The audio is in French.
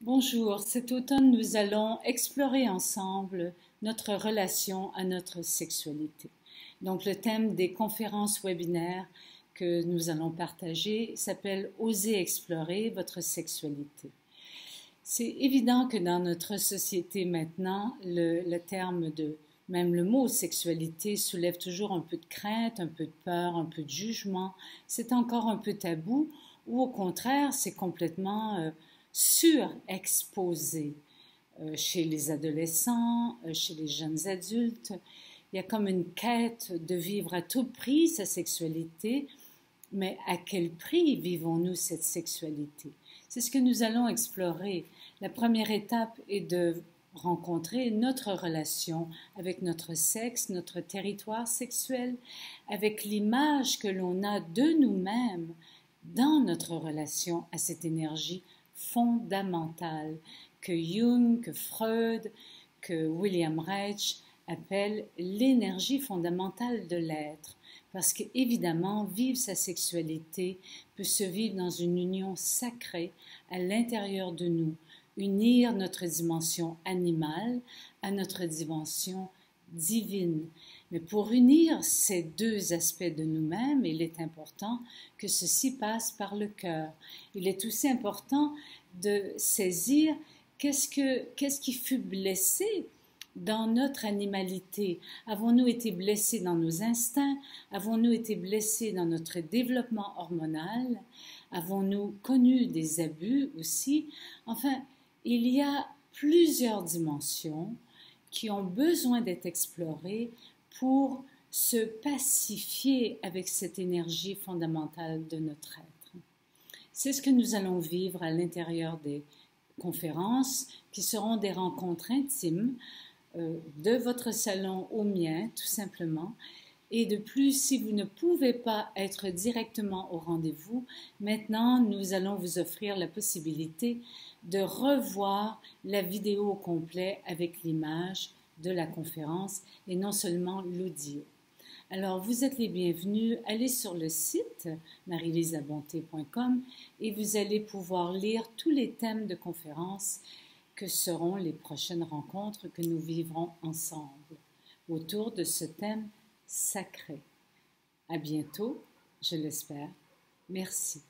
Bonjour, cet automne nous allons explorer ensemble notre relation à notre sexualité. Donc le thème des conférences webinaires que nous allons partager s'appelle Osez explorer votre sexualité. C'est évident que dans notre société maintenant, le terme même le mot sexualité soulève toujours un peu de crainte, un peu de peur, un peu de jugement. C'est encore un peu tabou ou au contraire, c'est complètement surexposé chez les adolescents, chez les jeunes adultes. Il y a comme une quête de vivre à tout prix sa sexualité, mais à quel prix vivons-nous cette sexualité? C'est ce que nous allons explorer. La première étape est de rencontrer notre relation avec notre sexe, notre territoire sexuel, avec l'image que l'on a de nous-mêmes dans notre relation à cette énergie fondamentale que Jung, que Freud, que William Reich appellent l'énergie fondamentale de l'être. Parce qu'évidemment, vivre sa sexualité peut se vivre dans une union sacrée à l'intérieur de nous, unir notre dimension animale à notre dimension divine. Mais pour unir ces deux aspects de nous-mêmes, il est important que ceci passe par le cœur. Il est aussi important de saisir qu'est-ce qui fut blessé dans notre animalité. Avons-nous été blessés dans nos instincts? Avons-nous été blessés dans notre développement hormonal? Avons-nous connu des abus aussi? Enfin, il y a plusieurs dimensions qui ont besoin d'être explorées pour se pacifier avec cette énergie fondamentale de notre être. C'est ce que nous allons vivre à l'intérieur des conférences qui seront des rencontres intimes de votre salon au mien, tout simplement. Et de plus, si vous ne pouvez pas être directement au rendez-vous, maintenant, nous allons vous offrir la possibilité de revoir la vidéo au complet avec l'image de la conférence et non seulement l'audio. Alors, vous êtes les bienvenus. Allez sur le site marilisabonté.com et vous allez pouvoir lire tous les thèmes de conférence que seront les prochaines rencontres que nous vivrons ensemble autour de ce thème sacré. À bientôt, je l'espère. Merci.